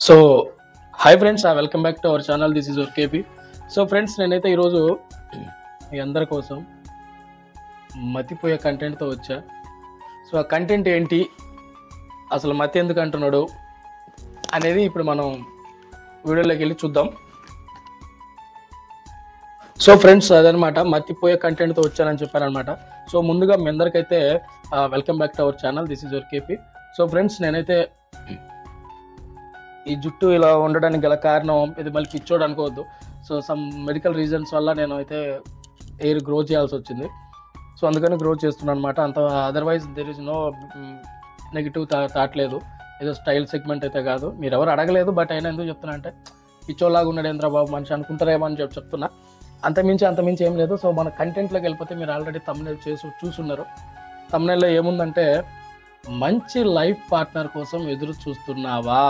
So hi friends, welcome back to our channel. This is your KP. So friends, నేనైతే ఈరోజు మీ అందరి కోసం మతిపోయే కంటెంట్తో వచ్చా. సో ఆ కంటెంట్ ఏంటి, అసలు మతి ఎందుకు అంటున్నాడు అనేది ఇప్పుడు మనం వీడియోలోకి వెళ్ళి చూద్దాం. సో ఫ్రెండ్స్, అదనమాట మతిపోయే కంటెంట్తో వచ్చానని చెప్పానమాట. సో ముందుగా మీ అందరికైతే welcome back to our channel. This is your KP. So friends, నేనైతే ఈ జుట్టు ఇలా ఉండడానికి గల కారణం ఇది మళ్ళీ పిచ్చోడు అనుకోవద్దు. సో సమ్ మెడికల్ రీజన్స్ వల్ల నేను అయితే ఎయిర్ గ్రో చేయాల్సి వచ్చింది. సో అందుకని గ్రో చేస్తున్నాను అనమాట. అంత otherwise there is no negative thought లేదు. ఏదో స్టైల్ సెగ్మెంట్ అయితే కాదు. మీరు ఎవరు అడగలేదు, బట్ అయినా ఎందుకు చెప్తున్నా అంటే పిచ్చోలాగా ఉన్నాడు ఏంద్రా బాబు మనిషి అనుకుంటారేమో అని చెప్తున్నా. అంతమించి ఏం లేదు. సో మన కంటెంట్లోకి వెళ్ళిపోతే మీరు ఆల్రెడీ తమ్నెయిల్ చూసున్నారు. తమ్నెయిల్లో ఏముందంటే, మంచి లైఫ్ పార్ట్నర్ కోసం ఎదురు చూస్తున్నావా?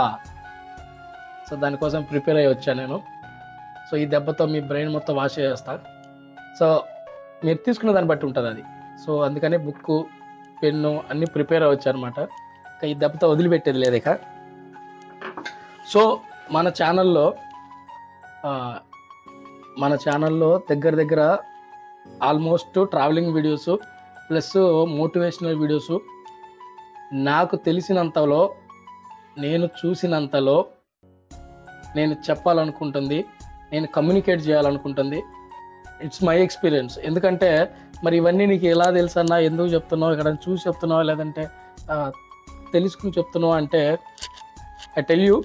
సో దానికోసం ప్రిపేర్ అయ్యి వచ్చాను నేను. సో ఈ దెబ్బతో మీ బ్రెయిన్ మొత్తం వాష్ చేస్తా. సో మీరు తీసుకున్న దాన్ని బట్టి ఉంటుంది అది. సో అందుకని బుక్కు, పెన్ను అన్నీ ప్రిపేర్ అవ్వచ్చు అనమాట. ఇక ఈ దెబ్బతో వదిలిపెట్టేది లేదు ఇక. సో మన ఛానల్లో దగ్గర almost travelling videos plus motivational videos, నాకు తెలిసినంతలో, నేను చూసినంతలో, నేను చెప్పాలనుకుంటుంది, నేను కమ్యూనికేట్ చేయాలనుకుంటుంది, ఇట్స్ మై ఎక్స్పీరియన్స్. ఎందుకంటే మరి ఇవన్నీ నీకు ఎలా తెలుసన్నా, ఎందుకు చెప్తున్నావు, ఇక్కడ చూసి చెప్తున్నావు, లేదంటే తెలుసుకుని చెప్తున్నావు అంటే, ఐ టెల్ యూ,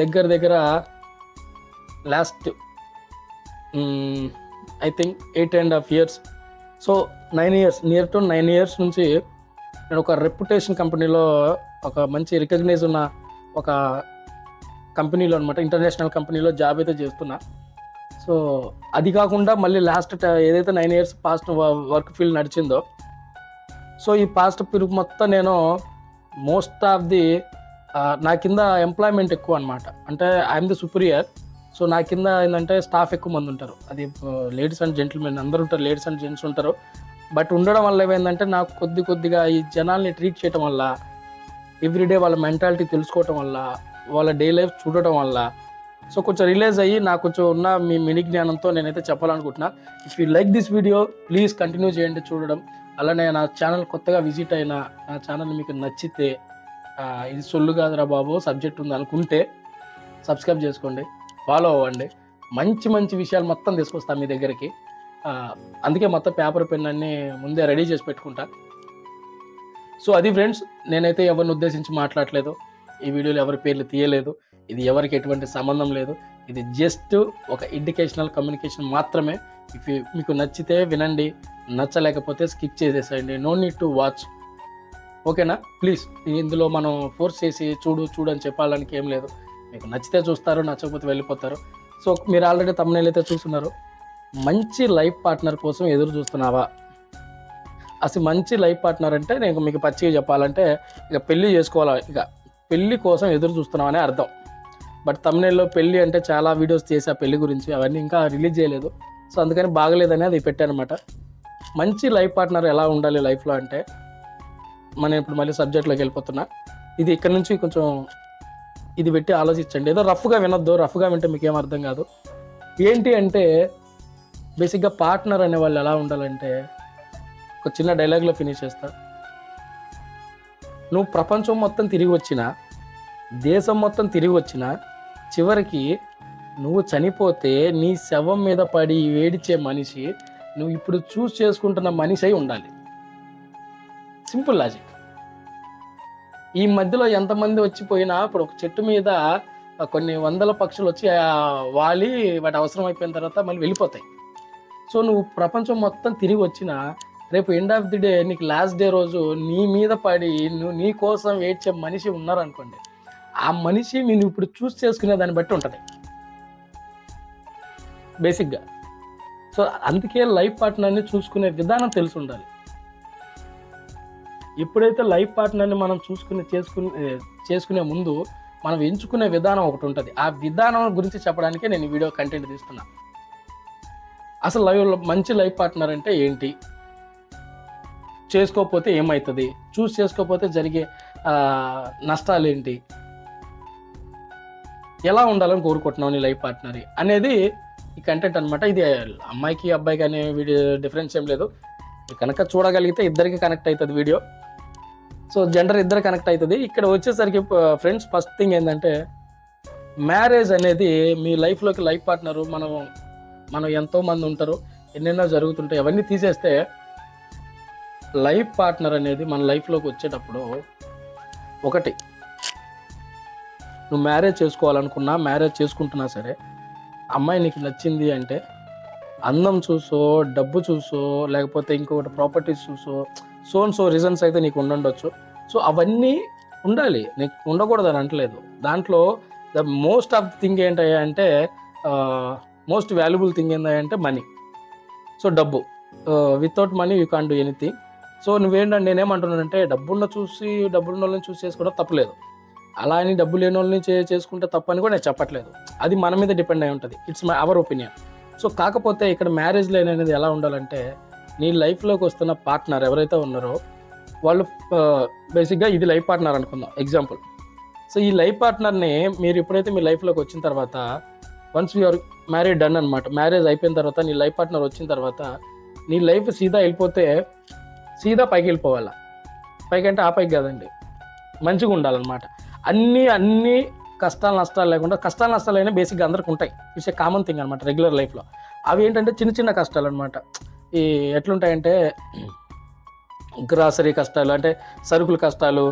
దగ్గర last I think 8.5 years, so 9 years, near to 9 years నుంచి నేను ఒక రెప్యుటేషన్ కంపెనీలో, ఒక మంచి రికగ్నైజ్ ఉన్న ఒక కంపెనీలో అనమాట, ఇంటర్నేషనల్ కంపెనీలో జాబ్ అయితే చేస్తున్నా. సో అది కాకుండా మళ్ళీ లాస్ట్ ఏదైతే 9 years పాస్ట్ వర్క్ ఫీల్డ్ నడిచిందో, సో ఈ పాస్ట్ పీరియడ్ మొత్తం నేను మోస్ట్ ఆఫ్ ది నా కింద ఎంప్లాయ్మెంట్ ఎక్కువ అనమాట. అంటే ఐఎమ్ ది సుపీరియర్. సో నా కింద ఏంటంటే స్టాఫ్ ఎక్కువ మంది ఉంటారు. అది లేడీస్ అండ్ జెంటిల్మెన్ అందరూ ఉంటారు, లేడీస్ అండ్ జెంట్స్ ఉంటారు. బట్ ఉండడం వల్ల ఏమైందంటే, నాకు కొద్దిగా ఈ జనాల్ని ట్రీట్ చేయడం వల్ల, ఎవ్రీడే వాళ్ళ మెంటాలిటీ తెలుసుకోవటం వల్ల, వాళ్ళ డే లైఫ్ చూడటం వల్ల, సో కొంచెం రిలీజ్ అయ్యి నాకు కొంచెం ఉన్న మీ మినీ జ్ఞానంతో నేనైతే చెప్పాలనుకుంటున్నా. If you like this video, please continue చేయండి చూడడం. అలానే నా ఛానల్ కొత్తగా విజిట్ అయినా, నా ఛానల్ మీకు నచ్చితే, ఇది సొల్లు కాదురా బాబు సబ్జెక్ట్ ఉంది అనుకుంటే సబ్స్క్రైబ్ చేసుకోండి, ఫాలో అవ్వండి. మంచి విషయాలు మొత్తం తీసుకొస్తాను మీ దగ్గరికి. అందుకే మొత్తం పేపర్ పెన్ అన్నీ ముందే రెడీ చేసి పెట్టుకుంటా. సో అది ఫ్రెండ్స్, నేనైతే ఎవరిని ఉద్దేశించి మాట్లాడలేదు, ఈ వీడియోలో ఎవరి పేర్లు తీయలేదు, ఇది ఎవరికి ఎటువంటి సంబంధం లేదు. ఇది జస్ట్ ఒక ఎడ్యుకేషనల్ కమ్యూనికేషన్ మాత్రమే. మీకు నచ్చితే వినండి, నచ్చలేకపోతే స్కిప్ చేసేసేయండి. నో నీడ్ టు వాచ్, ఓకేనా? ప్లీజ్, ఇందులో మనం ఫోర్స్ చేసి చూడు అని చెప్పాలని ఏం లేదు. మీకు నచ్చితే చూస్తారు, నచ్చకపోతే వెళ్ళిపోతారు. సో మీరు ఆల్రెడీ తమ్నెయిల్ అయితే చూస్తున్నారు. మంచి లైఫ్ పార్ట్నర్ కోసం ఎదురు చూస్తున్నావా? అసలు మంచి లైఫ్ పార్ట్నర్ అంటే, నేను మీకు పచ్చిగా చెప్పాలంటే, ఇక పెళ్ళి చేసుకోవాలా, ఇక పెళ్ళి కోసం ఎదురు చూస్తున్నామనే అర్థం. బట్ తమ్నెయిల్లో పెళ్ళి అంటే చాలా వీడియోస్ చేసా పెళ్ళి గురించి, అవన్నీ ఇంకా రిలీజ్ చేయలేదు. సో అందుకని బాగలేదని అది పెట్టానమాట. మంచి లైఫ్ పార్ట్నర్ ఎలా ఉండాలి లైఫ్లో అంటే, మనం ఇప్పుడు మళ్ళీ సబ్జెక్ట్లోకి వెళ్ళిపోతున్నా. ఇది ఇక్కడ నుంచి కొంచెం ఇది పెట్టి ఆలోచించండి. ఏదో రఫ్గా వినొద్దు, రఫ్గా వింటే మీకు ఏం అర్థం కాదు. ఏంటి అంటే, బేసిక్గా పార్ట్నర్ అనే వాళ్ళు ఎలా ఉండాలంటే, ఒక చిన్న డైలాగ్లో ఫినిష్ చేస్తా. నువ్వు ప్రపంచం మొత్తం తిరిగి వచ్చినా, దేశం మొత్తం తిరిగి వచ్చినా, చివరికి నువ్వు చనిపోతే నీ శవం మీద పడి ఏడిచే మనిషి నువ్వు ఇప్పుడు చూస్ చేసుకుంటున్న మనిషి అయి ఉండాలి. Simple logic. ఈ మధ్యలో ఎంతమంది వచ్చిపోయినా, ఇప్పుడు ఒక చెట్టు మీద కొన్ని వందల పక్షులు వచ్చి వాలి వాటి అవసరం అయిపోయిన తర్వాత మళ్ళీ వెళ్ళిపోతాయి. సో నువ్వు ప్రపంచం మొత్తం తిరిగి వచ్చినా, రేపు ఎండ్ ఆఫ్ ది డే నీకు లాస్ట్ డే రోజు నీ మీద పడి నీ కోసం ఏడ్చే మనిషి ఉన్నారనుకోండి, ఆ మనిషి నేను ఇప్పుడు చూస్ చేసుకునే దాన్ని బట్టి ఉంటుంది బేసిక్గా. సో అందుకే లైఫ్ పార్ట్నర్ని చూసుకునే విధానం తెలిసి ఉండాలి. ఎప్పుడైతే లైఫ్ పార్ట్నర్ని మనం చేసుకునే ముందు మనం ఎంచుకునే విధానం ఒకటి ఉంటుంది. ఆ విధానం గురించి చెప్పడానికే నేను ఈ వీడియో కంటెంట్ తీస్తున్నా. అసలు మంచి లైఫ్ పార్ట్నర్ అంటే ఏంటి, చేసుకోకపోతే ఏమవుతుంది, చేసుకోకపోతే జరిగే నష్టాలు ఏంటి, ఎలా ఉండాలని కోరుకుంటున్నావు నీ లైఫ్ పార్ట్నర్ అనేది ఈ కంటెంట్ అనమాట. ఇది అమ్మాయికి అబ్బాయికి అనే వీడియో డిఫరెన్స్ ఏం లేదు. కనుక చూడగలిగితే ఇద్దరికి కనెక్ట్ అవుతుంది వీడియో. సో జెండర్ ఇద్దరు కనెక్ట్ అవుతుంది. ఇక్కడ వచ్చేసరికి ఫ్రెండ్స్ ఫస్ట్ థింగ్ ఏంటంటే మ్యారేజ్ అనేది మీ లైఫ్లోకి లైఫ్ పార్ట్నరు మనం ఎంతోమంది ఉంటారు, ఎన్నెన్నో జరుగుతుంటాయి. అవన్నీ తీసేస్తే లైఫ్ పార్ట్నర్ అనేది మన లైఫ్లోకి వచ్చేటప్పుడు ఒకటి, నువ్వు మ్యారేజ్ చేసుకోవాలనుకున్నా మ్యారేజ్ చేసుకుంటున్నా సరే అమ్మాయి నీకు నచ్చింది అంటే అందం చూసో డబ్బు చూసో లేకపోతే ఇంకొకటి ప్రాపర్టీస్ చూసో సో రీజన్స్ అయితే నీకు ఉండొచ్చు. సో అవన్నీ ఉండాలి, నీకు ఉండకూడదు అని అంటలేదు. దాంట్లో ద మోస్ట్ ఆఫ్ థింగ్ ఏంటయ్యా అంటే మోస్ట్ వాల్యుబుల్ థింగ్ ఏంటంటే మనీ. సో డబ్బు, without money you can't do anything. So నువ్వేంటంటే నేనేమంటున్నానంటే డబ్బున్న వాళ్ళని చూసి చేసుకోవడం తప్పలేదు. అలా అని డబ్బు లేని వాళ్ళని చేసుకుంటే తప్పని కూడా నేను చెప్పట్లేదు. అది మన మీద డిపెండ్ అయి ఉంటుంది. It's my our opinion. So కాకపోతే ఇక్కడ మ్యారేజ్ లైన్ అనేది ఎలా ఉండాలంటే నీ లైఫ్లోకి వస్తున్న పార్ట్నర్ ఎవరైతే ఉన్నారో వాళ్ళు బేసిక్గా ఇది లైఫ్ పార్ట్నర్ అనుకుందాం ఎగ్జాంపుల్. సో ఈ లైఫ్ పార్ట్నర్ని మీరు ఎప్పుడైతే మీ లైఫ్లోకి వచ్చిన తర్వాత వన్స్ యూఆర్ మ్యారేజ్ డన్ అనమాట, మ్యారేజ్ అయిపోయిన తర్వాత నీ లైఫ్ పార్ట్నర్ వచ్చిన తర్వాత నీ లైఫ్ సీదా వెళ్ళిపోతే సీదా పైకి వెళ్ళిపోవాలా. పైకి అంటే ఆ పైకి కాదండి, మంచిగా ఉండాలన్నమాట. అన్ని కష్టాలు నష్టాలు లేకుండా, కష్టాలు నష్టాలు అయినా బేసిక్గా అందరికి ఉంటాయి. ఇట్స్ ఏ కామన్ థింగ్ అనమాట రెగ్యులర్ లైఫ్లో. అవి ఏంటంటే చిన్న చిన్న కష్టాలు అనమాట. ఈ ఎట్లుంటాయంటే గ్రాసరీ కష్టాలు, అంటే సరుకుల కష్టాలు,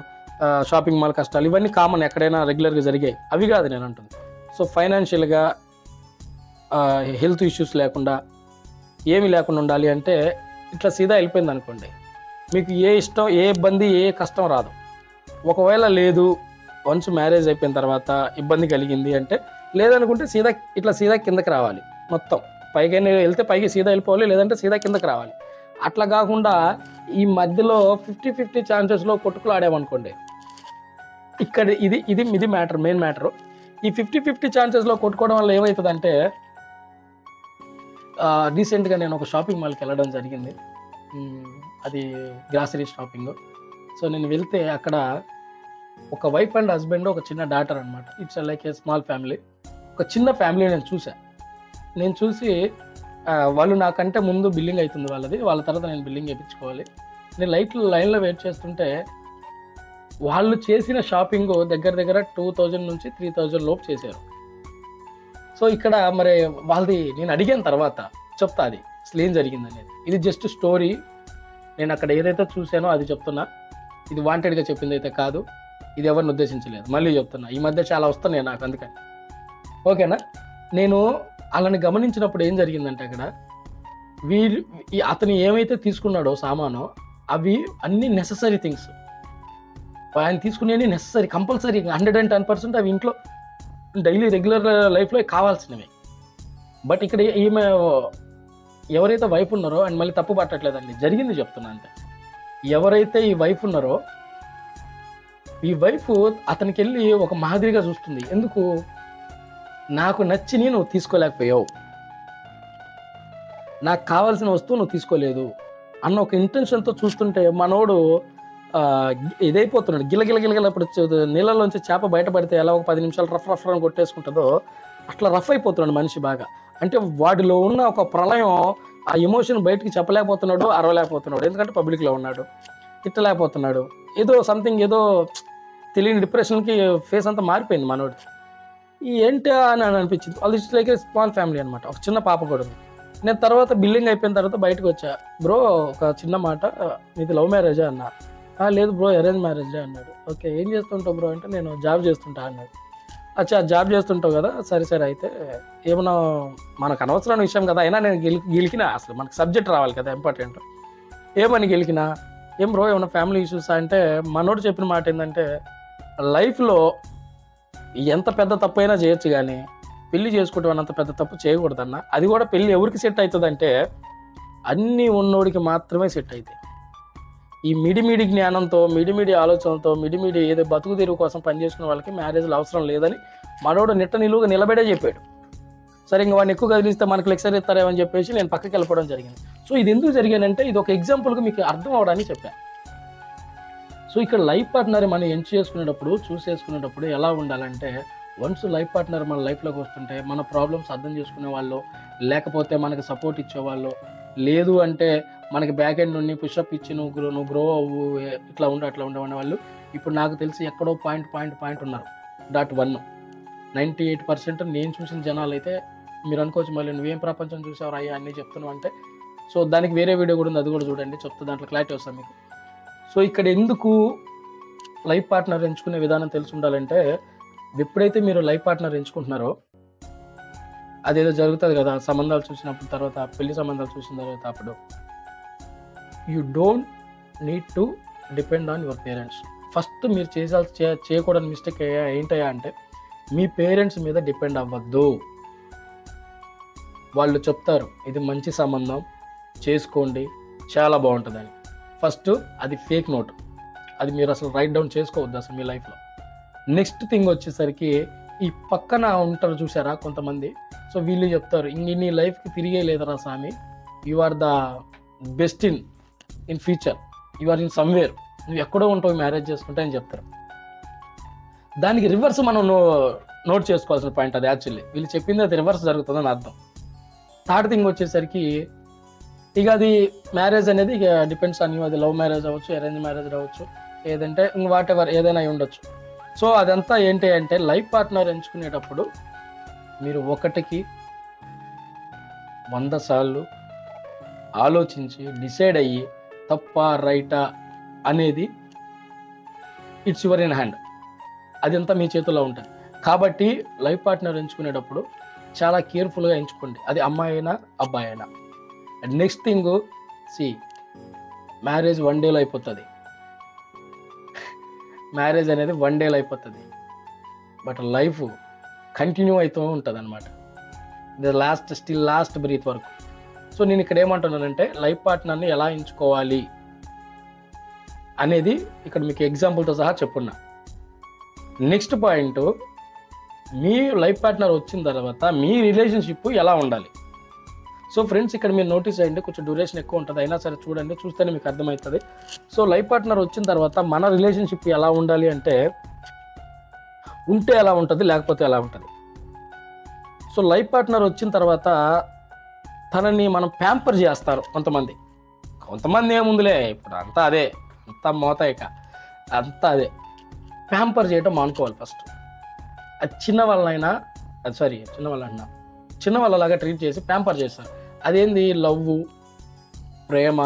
షాపింగ్ మాల్ కష్టాలు, ఇవన్నీ కామన్ ఎక్కడైనా రెగ్యులర్గా జరిగాయి. అవి కాదు నేను అంటుంది. సో ఫైనాన్షియల్గా హెల్త్ ఇష్యూస్ లేకుండా ఏమీ లేకుండా ఉండాలి అంటే ఇట్లా సీదా వెళ్ళిపోయింది అనుకోండి, మీకు ఏ ఇష్టం ఏ ఇబ్బంది ఏ కష్టం రాదు. ఒకవేళ లేదు వన్స్ మ్యారేజ్ అయిపోయిన తర్వాత ఇబ్బంది కలిగింది అంటే లేదనుకుంటే సీదా కిందకి రావాలి. మొత్తం పైకి వెళ్తే పైకి సీదా వెళ్ళిపోవాలి, లేదంటే సీదా కిందకి రావాలి. అట్లా కాకుండా ఈ మధ్యలో 50-50 ఛాన్సెస్లో కొట్టుకులు ఆడామనుకోండి, ఇక్కడ ఇది మ్యాటర్, మెయిన్ మ్యాటరు. ఈ 50-50 ఛాన్సెస్లో కొట్టుకోవడం వల్ల ఏమవుతుందంటే రీసెంట్గా నేను ఒక షాపింగ్ మాల్కి వెళ్ళడం జరిగింది. అది గ్రాసరీ షాపింగ్. సో నేను వెళ్తే అక్కడ ఒక వైఫ్ అండ్ హస్బెండ్, ఒక చిన్న డాటర్ అనమాట. It's like a small family. ఒక చిన్న ఫ్యామిలీ నేను చూసి వాళ్ళు నాకంటే ముందు బిల్లింగ్ అవుతుంది వాళ్ళది, వాళ్ళ తర్వాత నేను బిల్లింగ్ చేయించుకోవాలి. నేను లైన్లో వెయిట్ చేస్తుంటే వాళ్ళు చేసిన షాపింగ్ దగ్గర 2000 నుంచి 3000 లోపు చేశారు. సో ఇక్కడ మరి వాళ్ళది నేను అడిగిన తర్వాత చెప్తా అది అసలు ఏం జరిగింది అనేది. ఇది జస్ట్ స్టోరీ, నేను అక్కడ ఏదైతే చూసానో అది చెప్తున్నా. ఇది వాంటెడ్గా చెప్పింది అయితే కాదు, ఇది ఎవరిని ఉద్దేశించలేదు. మళ్ళీ చెప్తున్నా, ఈ మధ్య చాలా వస్తున్నాయి నాకు, అందుకని. ఓకేనా? నేను అలాని గమనించినప్పుడు ఏం జరిగిందంటే అక్కడ అతను ఏమైతే తీసుకున్నాడో సామాను అవి అన్ని నెససరీ థింగ్స్. ఆయన తీసుకునేవి నెససరీ, కంపల్సరీ 110% అవి ఇంట్లో డైలీ రెగ్యులర్ లైఫ్లో కావాల్సినవి. బట్ ఇక్కడ ఈమె ఎవరైతే వైఫ్ ఉన్నారో, అండ్ మళ్ళీ తప్పు పట్టట్లేదండి, జరిగింది చెప్తున్నా అంతే. ఎవరైతే ఈ వైఫ్ ఉన్నారో ఈ వైఫ్ అతనికి వెళ్ళి ఒక మాదిరిగా చూస్తుంది. ఎందుకు? నాకు నచ్చిని నువ్వు తీసుకోలేకపోయావు, నాకు కావాల్సిన వస్తువు నువ్వు తీసుకోలేదు అన్న ఒక ఇంటెన్షన్తో చూస్తుంటే మనోడు ఇదైపోతున్నాడు. గిలగిల ఇప్పుడు నీళ్ళలోంచి చేప బయటపడితే ఎలా ఒక 10 నిమిషాలు రఫ్ అని కొట్టేసుకుంటుందో అట్లా రఫ్ అయిపోతున్నాడు మనిషి బాగా. అంటే వాడిలో ఉన్న ఒక ప్రళయం, ఆ ఎమోషన్ బయటికి చెప్పలేకపోతున్నాడు, అరవలేకపోతున్నాడు. ఎందుకంటే పబ్లిక్లో ఉన్నాడు, తిట్టలేకపోతున్నాడు. ఏదో సంథింగ్, ఏదో తెలియని డిప్రెషన్కి ఫేస్ అంతా మారిపోయింది మనోడు. ఏంటి అని అనిపించింది. వాళ్ళు it's like a small family అనమాట. ఒక చిన్న పాప కూడా ఉంది. నేను తర్వాత బిల్లింగ్ అయిపోయిన తర్వాత బయటకు వచ్చా. బ్రో ఒక చిన్న మాట, మీది లవ్ మ్యారేజా అన్నా. లేదు బ్రో అరేంజ్ మ్యారేజే అన్నాడు. ఓకే, ఏం చేస్తుంటావు బ్రో అంటే నేను జాబ్ చేస్తుంటా అన్నాడు. అచ్చా జాబ్ చేస్తుంటావు కదా, సరే అయితే ఏమన్నా మనకు అనవసరమైన విషయం కదా, అయినా నేను గెలికినా, అసలు మనకు సబ్జెక్ట్ రావాలి కదా ఇంపార్టెంట్. ఏమని గెలికినా, ఏం బ్రో ఏమన్నా ఫ్యామిలీ ఇష్యూస్ అంటే మనోడు చెప్పిన మాట ఏంటంటే లైఫ్లో ఎంత పెద్ద తప్పు అయినా చేయొచ్చు కానీ పెళ్లి చేసుకోవడం అన్నంత పెద్ద తప్పు చేయకూడదన్న. అది కూడా పెళ్ళి ఎవరికి సెట్ అవుతుందంటే అన్నీ ఉన్నోడికి మాత్రమే సెట్ అవుతాయి. ఈ మిడిమిడి జ్ఞానంతో, మిడిమిడి ఆలోచనలతో, మిడిమిడి ఏదో బతుకు తెరువు కోసం పనిచేసుకునే వాళ్ళకి మ్యారేజ్లు అవసరం లేదని మనోడు నిలువుగా నిలబడే చెప్పాడు. సరే ఇంకా వాడిని ఎక్కువ కదిలిస్తే మనకు లెక్చర్ ఇస్తారేమని చెప్పేసి నేను పక్కకి వెళ్ళిపోవడం జరిగింది. సో ఇది ఎందుకు జరిగానంటే ఇది ఒక ఎగ్జాంపుల్గా మీకు అర్థం అవడానికి చెప్పాను. సో ఇక్కడ లైఫ్ పార్ట్నర్ మనం చూస్ చేసుకునేటప్పుడు ఎలా ఉండాలంటే వన్స్ లైఫ్ పార్ట్నర్ మన లైఫ్లోకి వస్తుంటే మన ప్రాబ్లమ్స్ అర్థం చేసుకునే వాళ్ళు, లేకపోతే మనకి సపోర్ట్ ఇచ్చేవాళ్ళు, లేదు అంటే మనకి బ్యాక్ ఎండ్ నుండి పుషప్ ఇచ్చి నువ్వు గ్రో అవ్వు, ఇట్లా ఉండు అట్లా ఉండవనే వాళ్ళు ఇప్పుడు నాకు తెలిసి ఎక్కడో పాయింట్ ఉన్నారు. .1 98% నేను చూసిన జనాలు అయితే మీరు అనుకోవచ్చు మళ్ళీ నువ్వేం ప్రపంచం చూసావు అయ్యా అన్నీ చెప్తున్నావు అంటే, సో దానికి వేరే వీడియో కూడా ఉంది, అది కూడా చూడండి, చెప్తే దాంట్లో క్లారిటీ వస్తుంది మీకు. సో ఇక్కడ ఎందుకు లైఫ్ పార్ట్నర్ ఎంచుకునే విధానం తెలిసి ఉండాలంటే, ఎప్పుడైతే మీరు లైఫ్ పార్ట్నర్ ఎంచుకుంటున్నారో అదేదో జరుగుతుంది కదా సంబంధాలు చూసినప్పుడు, తర్వాత పెళ్లి సంబంధాలు చూసిన తర్వాత, అప్పుడు you don't need to depend on your parents. First మీరు చేయకూడని మిస్టేక్ ఏంటయ్యా అంటే, మీ పేరెంట్స్ మీద డిపెండ్ అవ్వద్దు. వాళ్ళు చెప్తారు ఇది మంచి సంబంధం చేసుకోండి చాలా బాగుంటుందని. ఫస్ట్ అది ఫేక్ నోట్, అది మీరు అసలు రైట్ డౌన్ చేసుకోవద్దు అసలు మీ లైఫ్లో. నెక్స్ట్ థింగ్ వచ్చేసరికి, ఈ పక్కన ఉంటారు చూసారా కొంతమంది, సో వీళ్ళు చెప్తారు నీ లైఫ్కి తిరిగే లేదరా స్వామి, you are the best in future, you are in somewhere, నువ్వు ఎక్కడో ఉంటావు మ్యారేజ్ చేసుకుంటే అని చెప్తారు. దానికి రివర్స్ మనం నోట్ చేసుకోవాల్సిన పాయింట్ అది. యాక్చువల్లీ వీళ్ళు చెప్పింది అది రివర్స్ జరుగుతుందని అర్థం. థర్డ్ థింగ్ వచ్చేసరికి, ఇక అది మ్యారేజ్ అనేది ఇక డిపెండ్స్ ఆన్ యూ, అది లవ్ మ్యారేజ్ అవ్వచ్చు, అరేంజ్ మ్యారేజ్ అవ్వచ్చు, ఏదంటే వాట్ ఎవర్ ఏదైనా అయి ఉండొచ్చు. సో అదంతా ఏంటి అంటే, లైఫ్ పార్ట్నర్ ఎంచుకునేటప్పుడు మీరు 1కి 100 సార్లు ఆలోచించి డిసైడ్ అయ్యి తప్ప రైటా అనేది ఇట్స్ యువర్ ఇన్ హ్యాండ్, అదంతా మీ చేతుల్లో ఉంటుంది. కాబట్టి లైఫ్ పార్ట్నర్ ఎంచుకునేటప్పుడు చాలా కేర్ఫుల్గా ఎంచుకోండి, అది అమ్మాయి అయినా అబ్బాయి అయినా. అండ్ నెక్స్ట్ థింగ్, మ్యారేజ్ 1 డేలో అయిపోతుంది, మ్యారేజ్ అనేది 1 డేలో అయిపోతుంది, బట్ లైఫ్ కంటిన్యూ అవుతూ ఉంటుంది అనమాట, లాస్ట్ బ్రీత్ వరకు. సో నేను ఇక్కడ ఏమంటున్నానంటే, లైఫ్ పార్ట్నర్ని ఎలా ఎంచుకోవాలి అనేది ఇక్కడ మీకు ఎగ్జాంపుల్తో సహా చెప్పున్నా. నెక్స్ట్ పాయింట్, మీ లైఫ్ పార్ట్నర్ వచ్చిన తర్వాత మీ రిలేషన్షిప్ ఎలా ఉండాలి. సో ఫ్రెండ్స్ ఇక్కడ మీరు నోటీస్ అయ్యండి, కొంచెం డ్యూరేషన్ ఎక్కువ ఉంటుంది, అయినా సరే చూడండి, చూస్తేనే మీకు అర్థమవుతుంది. సో లైఫ్ పార్ట్నర్ వచ్చిన తర్వాత మన రిలేషన్షిప్ ఎలా ఉండాలి అంటే, ఉంటే ఎలా ఉంటుంది, లేకపోతే ఎలా ఉంటుంది. సో లైఫ్ పార్ట్నర్ వచ్చిన తర్వాత తనని మనం ప్యాంపర్ చేస్తారు కొంతమంది ఏముందిలే, ఇప్పుడు అంతా అదే, అంతా మోతాయిక అంతా అదే, ప్యాంపర్ చేయటం మానుకోవాలి ఫస్ట్. అది చిన్న వాళ్ళలాగా ట్రీట్ చేసి ప్యాంపర్ చేస్తారు. అదేంది, లవ్, ప్రేమ,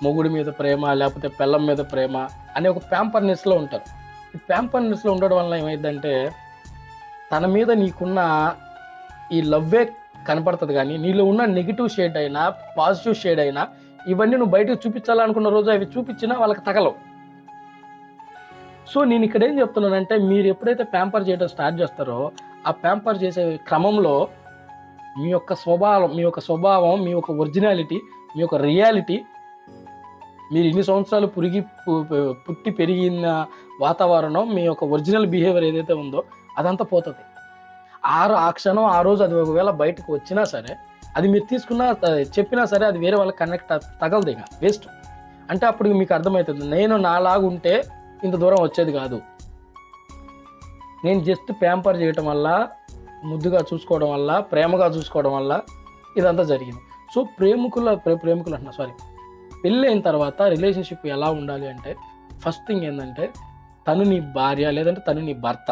మొగుడి మీద ప్రేమ, లేకపోతే పెళ్ళం మీద ప్రేమ అనే ఒక ప్యాంపర్నెస్లో ఉంటారు. ఈ ప్యాంపర్నెస్లో ఉండడం వల్ల ఏమైందంటే, తన మీద నీకున్న ఈ లవ్వే కనపడుతుంది, కానీ నీలో ఉన్న నెగిటివ్ షేడ్ అయినా పాజిటివ్ షేడ్ అయినా ఇవన్నీ నువ్వు బయటకు చూపించాలనుకున్న రోజు అవి చూపించినా వాళ్ళకి తగలవు. సో నేను ఇక్కడ ఏం చెప్తున్నానంటే, మీరు ఎప్పుడైతే ప్యాంపర్ చేయడం స్టార్ట్ చేస్తారో, ఆ ప్యాంపర్ చేసే క్రమంలో మీ యొక్క స్వభావం, మీ యొక్క ఒరిజినాలిటీ, మీ యొక్క రియాలిటీ, మీరు ఇన్ని సంవత్సరాలు పుట్టి పెరిగిన వాతావరణం, మీ యొక్క ఒరిజినల్ బిహేవియర్ ఏదైతే ఉందో అదంతా పోతుంది. ఆ క్షణం ఆ రోజు అది ఒకవేళ బయటకు వచ్చినా సరే, అది మీరు చెప్పినా సరే, అది వేరే వాళ్ళకి కనెక్ట్ తగలదు, ఇక వేస్ట్. అంటే అప్పుడు మీకు అర్థమవుతుంది, నేను నాలాగుంటే ఇంత దూరం వచ్చేది కాదు, నేను జస్ట్ ప్యాంపర్ చేయటం వల్ల, ముద్దుగా చూసుకోవడం వల్ల, ప్రేమగా చూసుకోవడం వల్ల ఇదంతా జరిగింది. సో పెళ్ళి అయిన తర్వాత రిలేషన్షిప్ ఎలా ఉండాలి అంటే, ఫస్ట్ థింగ్ ఏంటంటే, తను నీ భార్య లేదంటే తను నీ భర్త,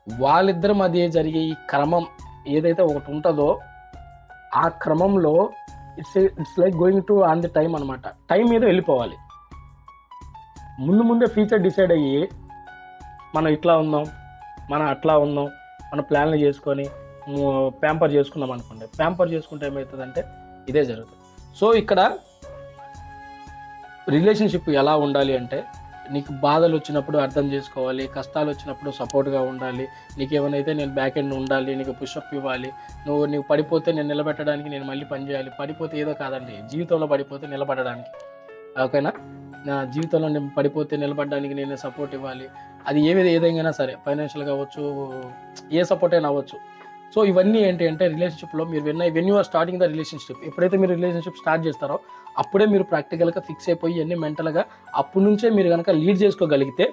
వాళ్ళిద్దరి మధ్య జరిగే ఈ క్రమం ఏదైతే ఒకటి ఉంటుందో, ఆ క్రమంలో it's like going to on the time అనమాట. టైం మీద వెళ్ళిపోవాలి. ముందే ఫ్యూచర్ డిసైడ్ అయ్యి మనం ఇట్లా ఉందాం, మనం అట్లా ఉందాం, మన ప్లాన్లు చేసుకొని ప్యాంపర్ చేసుకున్నాం అనుకోండి. ప్యాంపర్ చేసుకుంటే ఏమవుతుందంటే ఇదే జరుగుతుంది. సో ఇక్కడ రిలేషన్షిప్ ఎలా ఉండాలి అంటే, నీకు బాధలు వచ్చినప్పుడు అర్థం చేసుకోవాలి, కష్టాలు వచ్చినప్పుడు సపోర్ట్గా ఉండాలి, నీకు ఏమైనా నేను బ్యాక్ ఎండ్ ఉండాలి, నీకు పుషప్ ఇవ్వాలి, నువ్వు పడిపోతే నేను నిలబెట్టడానికి నేను మళ్ళీ పని చేయాలి. పడిపోతే ఏదో కాదండి, జీవితంలో పడిపోతే నిలబడడానికి, ఓకేనా, నా జీవితంలో నేను పడిపోతే నిలబడడానికి నేను సపోర్ట్ ఇవ్వాలి. అది ఏదైనా సరే, ఫైనాన్షియల్ కావచ్చు, ఏ సపోర్ట్ అయినా అవ్వచ్చు. సో ఇవన్నీ ఏంటి అంటే, రిలేషన్షిప్లో మీరు when you are starting the relationship, ఎప్పుడైతే మీరు రిలేషన్షిప్ స్టార్ట్ చేస్తారో అప్పుడే మీరు ప్రాక్టికల్గా ఫిక్స్ అయిపోయి అన్నీ మెంటల్గా అప్పటి నుంచే మీరు కనుక లీడ్ చేసుకోగలిగితే,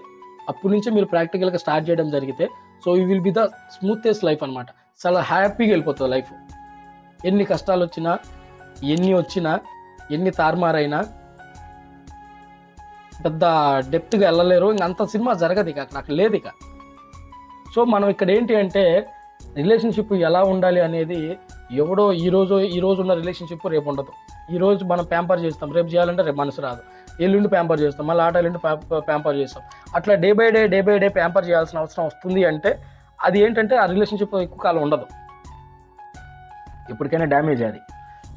అప్పటి నుంచే మీరు ప్రాక్టికల్గా స్టార్ట్ చేయడం జరిగితే, so you will be the smoothest life అనమాట. చాలా హ్యాపీగా వెళ్ళిపోతుంది లైఫ్. ఎన్ని కష్టాలు వచ్చినా, ఎన్ని వచ్చినా, ఎన్ని తారుమారైనా పెద్ద డెప్త్గా వెళ్ళలేరు. ఇంక అంత సినిమా జరగదు ఇక, నాకు లేదు ఇక. సో మనం ఇక్కడ ఏంటి అంటే రిలేషన్షిప్ ఎలా ఉండాలి అనేది ఎవడో ఈరోజు ఉన్న రిలేషన్షిప్ రేపు ఉండదు. ఈరోజు మనం ప్యాంపర్ చేస్తాం, రేపు చేయాలంటే రేపు మనసు రాదు. ఎల్లుండి ప్యాంపర్ చేస్తాం, మళ్ళీ ఎల్లుండి ప్యాంపర్ చేస్తాం. అట్లా డే బై డే ప్యాంపర్ చేయాల్సిన అవసరం వస్తుంది అంటే అది ఏంటంటే ఆ రిలేషన్షిప్ ఎక్కువ కాలం ఉండదు, ఎప్పటికైనా డ్యామేజ్ అది.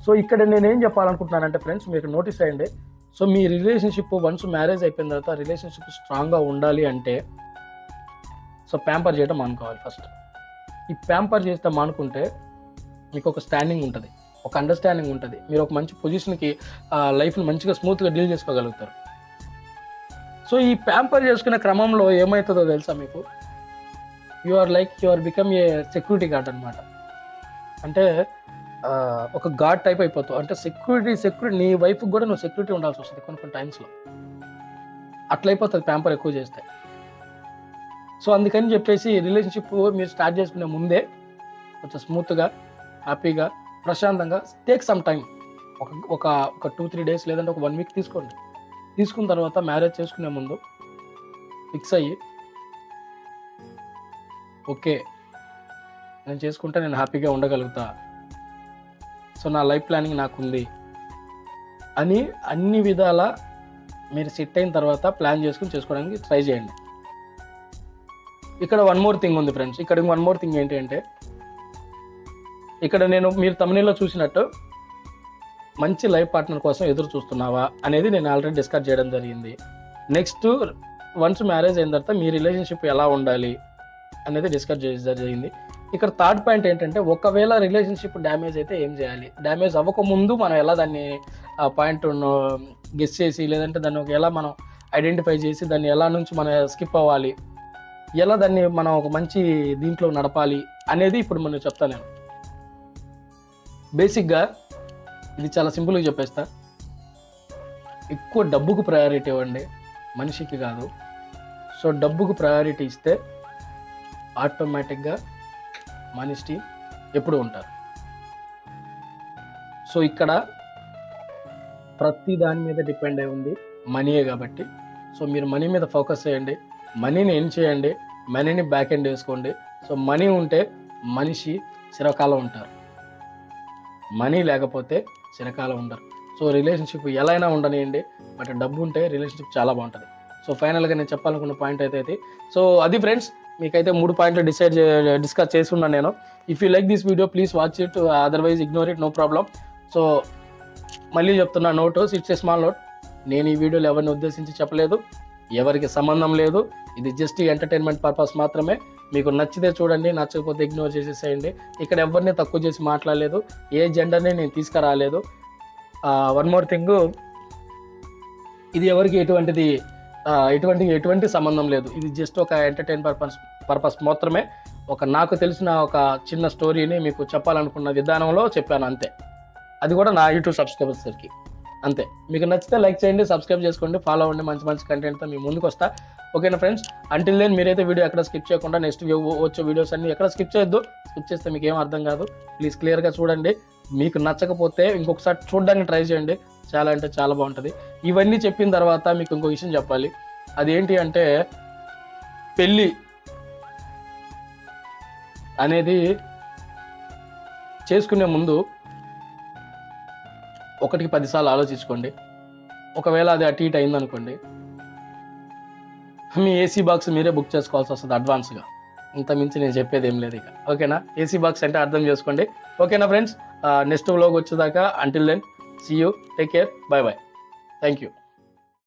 సో ఇక్కడ నేనేం చెప్పాలనుకుంటున్నానంటే ఫ్రెండ్స్, మీరు నోటీస్ అయ్యండి. సో మీ రిలేషన్షిప్ వన్స్ మ్యారేజ్ అయిపోయిన తర్వాత రిలేషన్షిప్ స్ట్రాంగ్గా ఉండాలి అంటే సో ప్యాంపర్ చేయడం మానుకోవాలి ఫస్ట్. ఈ ప్యాంపర్ చేస్తే మానుకుంటే మీకు ఒక స్టాండింగ్ ఉంటుంది, ఒక అండర్స్టాండింగ్ ఉంటుంది. మీరు ఒక మంచి పొజిషన్కి లైఫ్ని మంచిగా స్మూత్గా డీల్ చేసుకోగలుగుతారు. సో ఈ ప్యాంపర్ చేసుకునే క్రమంలో ఏమవుతుందో తెలుసా మీకు? You are become a security guard అనమాట. అంటే ఒక గార్డ్ టైప్ అయిపోతావు. అంటే సెక్యూరిటీ నీ వైఫ్కి కూడా నువ్వు సెక్యూరిటీ ఉండాల్సి వస్తుంది కొన్ని టైమ్స్లో. అట్లయిపోతుంది ప్యాంపర్ ఎక్కువ చేస్తే. సో అందుకని చెప్పేసి రిలేషన్షిప్ మీరు స్టార్ట్ చేసుకునే ముందే కొంచెం స్మూత్గా, హ్యాపీగా, ప్రశాంతంగా టేక్ సమ్ టైం, ఒక 2-3 డేస్ లేదంటే ఒక 1 వీక్ తీసుకోండి. తీసుకున్న తర్వాత మ్యారేజ్ చేసుకునే ముందు ఫిక్స్ అయ్యి ఓకే నేను చేసుకుంటే నేను హ్యాపీగా ఉండగలుగుతా, సో నా లైఫ్ ప్లానింగ్ నాకుంది అని అన్ని విధాల మీరు సెట్ అయిన తర్వాత ప్లాన్ చేసుకోవడానికి ట్రై చేయండి. ఇక్కడ వన్ మోర్ థింగ్ ఉంది ఫ్రెండ్స్. ఇక్కడ వన్ మోర్ థింగ్ ఏంటి అంటే ఇక్కడ మీరు తమిళలో చూసినట్టు మంచి లైఫ్ పార్ట్నర్ కోసం ఎదురు చూస్తున్నావా అనేది నేను ఆల్రెడీ డిస్కస్ చేయడం జరిగింది. నెక్స్ట్ వన్స్ మ్యారేజ్ అయిన తర్వాత మీ రిలేషన్షిప్ ఎలా ఉండాలి అనేది డిస్కస్ జరిగింది. ఇక్కడ థర్డ్ పాయింట్ ఏంటంటే ఒకవేళ రిలేషన్షిప్ డ్యామేజ్ అయితే ఏం చేయాలి, డ్యామేజ్ అవ్వకముందు మనం ఎలా దాన్ని పాయింట్ గెస్ చేసి లేదంటే దాన్ని ఎలా మనం ఐడెంటిఫై చేసి దాన్ని ఎలా నుంచి మనం స్కిప్ అవ్వాలి, ఎలా దాన్ని మనం ఒక మంచి దీంట్లో నడపాలి అనేది ఇప్పుడు మనం చెప్తాను నేను. బేసిక్గా ఇది చాలా సింపుల్గా చెప్పేస్తా. ఎక్కువ డబ్బుకు ప్రయారిటీ ఇవ్వండి, మనిషికి కాదు. సో డబ్బుకు ప్రయారిటీ ఇస్తే ఆటోమేటిక్గా మనిషి ఎప్పుడు ఉంటారు. సో ఇక్కడ ప్రతి దాని మీద డిపెండ్ అయి ఉంది మనీయే కాబట్టి సో మీరు మనీ మీద ఫోకస్ చేయండి, మనీని ఎర్న్ చేయండి, మనీని బ్యాక్ ఎండ్ వేసుకోండి. సో మనీ ఉంటే మనిషి చిరకాలం ఉంటారు, మనీ లేకపోతే చిరకాలం ఉండరు. సో రిలేషన్షిప్ ఎలా అయినా ఉండనియండి, బట్ డబ్బు ఉంటే రిలేషన్షిప్ చాలా బాగుంటుంది. సో ఫైనల్గా నేను చెప్పాలనుకున్న పాయింట్ అయితే సో అది ఫ్రెండ్స్. మీకైతే 3 పాయింట్లు డిస్కస్ చేస్తున్నాను నేను. If you like this video please watch it, otherwise ignore it, no problem. So మళ్ళీ చెప్తున్నా, note, it's a small note. నేను ఈ వీడియోలో ఎవరిని ఉద్దేశించి చెప్పలేదు, ఎవరికి సంబంధం లేదు. ఇది జస్ట్ ఎంటర్టైన్మెంట్ పర్పస్ మాత్రమే. మీకు నచ్చితే చూడండి, నచ్చకపోతే ఇగ్నోర్ చేసేసేయండి. ఇక్కడ ఎవరిని తక్కువ చేసి మాట్లాడలేదు, ఏ జెండర్ని నేను తీసుకురాలేదు. వన్ మోర్ థింగ్, ఇది ఎవరికి ఎటువంటి సంబంధం లేదు. ఇది జస్ట్ ఒక ఎంటర్టైన్ పర్పస్ మాత్రమే. నాకు తెలిసిన ఒక చిన్న స్టోరీని మీకు చెప్పాలనుకున్న విధానంలో చెప్పాను అంతే. అది కూడా నా యూట్యూబ్ సబ్స్క్రైబర్స్కి అంతే. మీకు నచ్చితే లైక్ చేయండి, సబ్స్క్రైబ్ చేసుకోండి, ఫాలో అవ్వండి. మంచి కంటెంట్తో మీ ముందుకు వస్తా. ఓకేనా ఫ్రెండ్స్? అంటిల్ దెన్ మీరైతే వీడియో ఎక్కడ స్కిప్ చేయకుండా నెక్స్ట్ వచ్చే వీడియోస్ అన్ని ఎక్కడ స్కిప్ చేయొద్దు. స్కిప్ చేస్తే మీకు ఏం అర్థం కాదు. ప్లీజ్ క్లియర్గా చూడండి. మీకు నచ్చకపోతే ఇంకొకసారి చూడడానికి ట్రై చేయండి, చాలా అంటే చాలా బాగుంటుంది. ఇవన్నీ చెప్పిన తర్వాత మీకు ఇంకో విషయం చెప్పాలి. అదేంటి అంటే పెళ్ళి అనేది చేసుకునే ముందు 1కి 10 సార్లు ఆలోచించుకోండి. ఒకవేళ అది అటు ఇటు అయిందనుకోండి, మీ ఏసీ బాక్స్ మీరే బుక్ చేసుకోవాల్సి వస్తుంది అడ్వాన్స్గా. ఇంత మించి నేను చెప్పేది ఏం లేదు ఇక. ఓకేనా? ఏసీ బాక్స్ అంటే అర్థం చేసుకోండి. ఓకేనా ఫ్రెండ్స్? నెక్స్ట్ వ్లాగ్ వచ్చేదాకా until then see you, take care, bye bye, thank you.